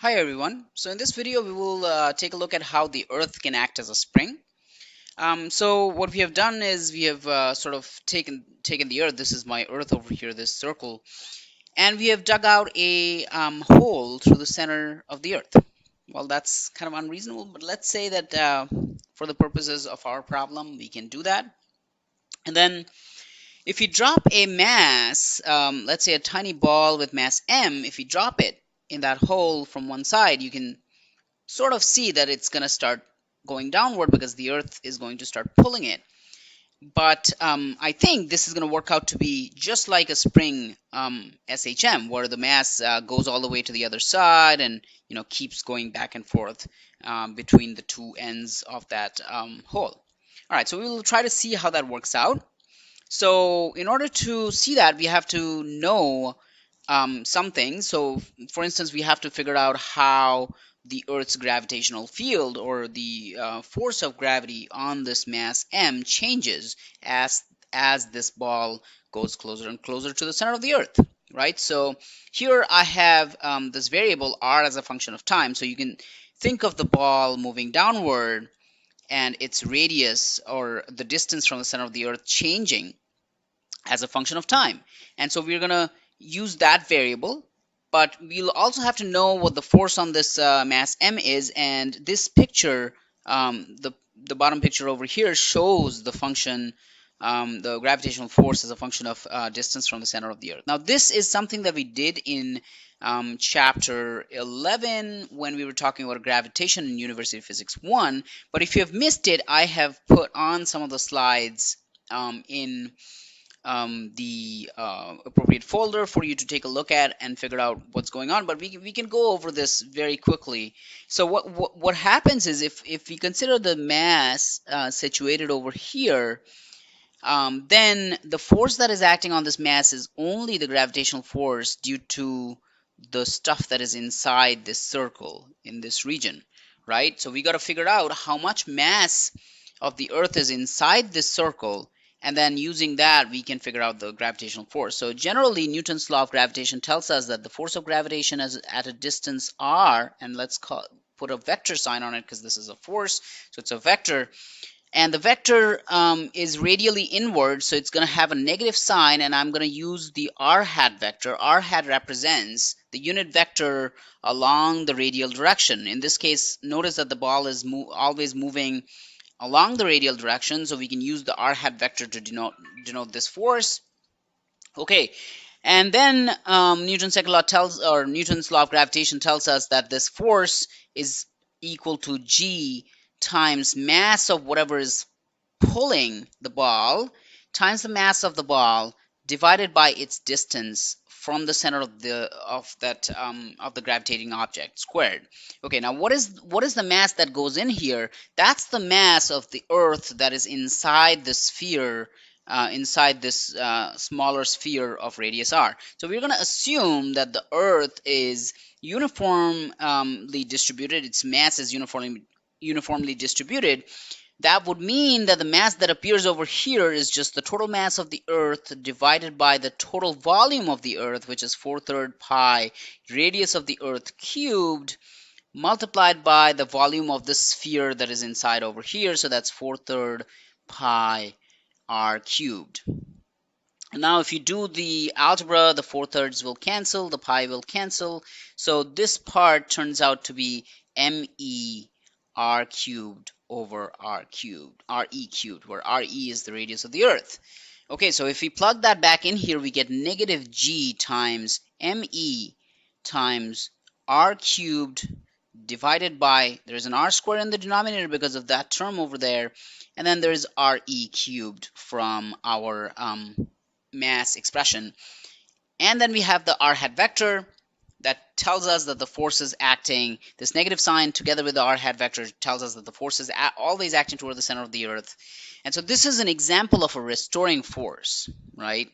Hi everyone. So in this video we will take a look at how the Earth can act as a spring. So what we have done is we have sort of taken the Earth. This is my Earth over here, this circle, and we have dug out a hole through the center of the Earth. Well, that's kind of unreasonable, but let's say that for the purposes of our problem, we can do that. And then if you drop a mass, let's say a tiny ball with mass m, if you drop it in that hole from one side, you can sort of see that it's going to start going downward because the earth is going to start pulling it. But I think this is going to work out to be just like a spring SHM, where the mass goes all the way to the other side and keeps going back and forth between the two ends of that hole. All right, so we will try to see how that works out. So in order to see that, we have to know something. So for instance, we have to figure out how the Earth's gravitational field, or the force of gravity on this mass m, changes as this ball goes closer and closer to the center of the Earth, right? So here I have this variable r as a function of time. So you can think of the ball moving downward and its radius, or the distance from the center of the Earth, changing as a function of time. And so we're going to use that variable, but we'll also have to know what the force on this mass m is. And this picture, the bottom picture over here, shows the function, the gravitational force as a function of distance from the center of the Earth. Now this is something that we did in chapter 11 when we were talking about gravitation in University Physics 1. But if you have missed it, I have put on some of the slides in the appropriate folder for you to take a look at and figure out what's going on. But we can go over this very quickly. So what happens is, if we consider the mass situated over here, then the force that is acting on this mass is only the gravitational force due to the stuff that is inside this circle in this region, right? So we got to figure out how much mass of the Earth is inside this circle, and then using that we can figure out the gravitational force. So generally, Newton's law of gravitation tells us that the force of gravitation is at a distance r, and let's put a vector sign on it because this is a force, so it's a vector. And the vector is radially inward, so it's going to have a negative sign, and I'm going to use the r hat vector. R hat represents the unit vector along the radial direction. In this case, notice that the ball is always moving along the radial direction, so we can use the r hat vector to denote this force. Okay, and then Newton's second law Newton's law of gravitation tells us that this force is equal to g times mass of whatever is pulling the ball times the mass of the ball divided by its distance from the center of the gravitating object squared. Okay, now what is the mass that goes in here? That's the mass of the Earth that is inside the sphere, inside this smaller sphere of radius r. So we're going to assume that the Earth is uniformly distributed. Its mass is uniformly distributed. That would mean that the mass that appears over here is just the total mass of the Earth divided by the total volume of the Earth, which is 4/3 pi radius of the Earth cubed, multiplied by the volume of the sphere that is inside over here. So that's 4/3 pi r cubed. And now if you do the algebra, the 4/3 will cancel, the pi will cancel. So this part turns out to be me r cubed over r cubed, re cubed, where re is the radius of the Earth. Okay, so if we plug that back in here, we get negative g times me times r cubed divided by, there's an r squared in the denominator because of that term over there, and then there's re cubed from our mass expression. And then we have the r hat vector that tells us that the force is acting, this negative sign together with the r hat vector tells us that the force is always acting toward the center of the Earth. And so this is an example of a restoring force, right?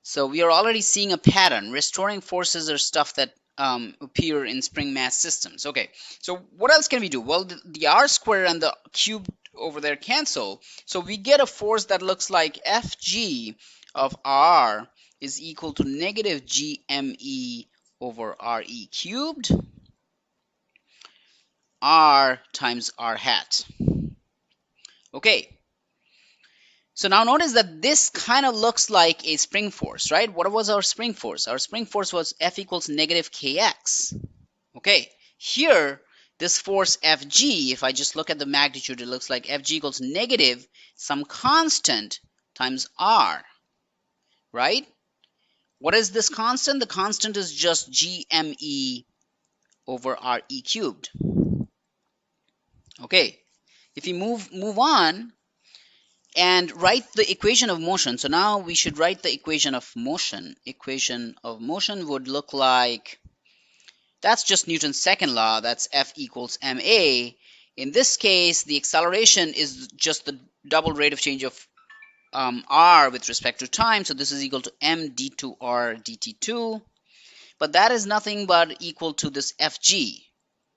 So we are already seeing a pattern. Restoring forces are stuff that appear in spring mass systems. Okay, so what else can we do? Well, the r square and the cube over there cancel. So we get a force that looks like Fg of r is equal to negative gme over re cubed. r times r hat. Okay, so now notice that this kind of looks like a spring force, right? What was our spring force? Our spring force was F equals negative kx. Okay, here this force Fg, if I just look at the magnitude, it looks like Fg equals negative some constant times r, right? What is this constant? The constant is just gme over re cubed. Okay, if you move on and write the equation of motion. So now we should write the equation of motion. Equation of motion would look like, that's just Newton's second law, that's F equals ma. In this case, the acceleration is just the double rate of change of r with respect to time, so this is equal to m d2r dt2, but that is nothing but equal to this Fg,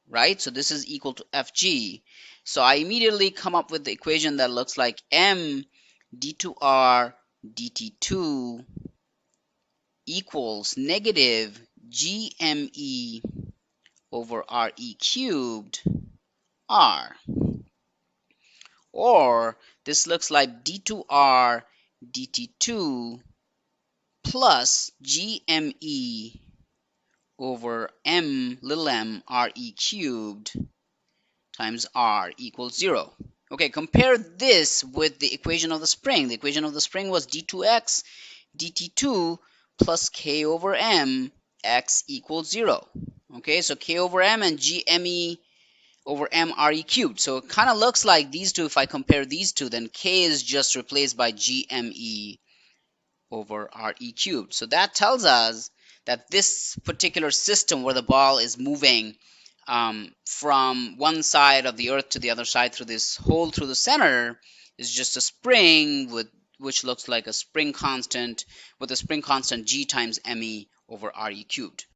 right? So this is equal to Fg. So I immediately come up with the equation that looks like m d2r dt2 equals negative gme over re cubed r. Or this looks like d2r dt2 plus gme over little m re cubed times r equals 0. Okay, compare this with the equation of the spring. The equation of the spring was d2x dt2 plus k over m x equals 0. Okay, so k over m and gme over m re cubed. So it kind of looks like these two, if I compare these two, then k is just replaced by gme over re cubed. So that tells us that this particular system where the ball is moving from one side of the earth to the other side through this hole through the center is just a spring with which looks like a spring constant with a spring constant g times me over re cubed.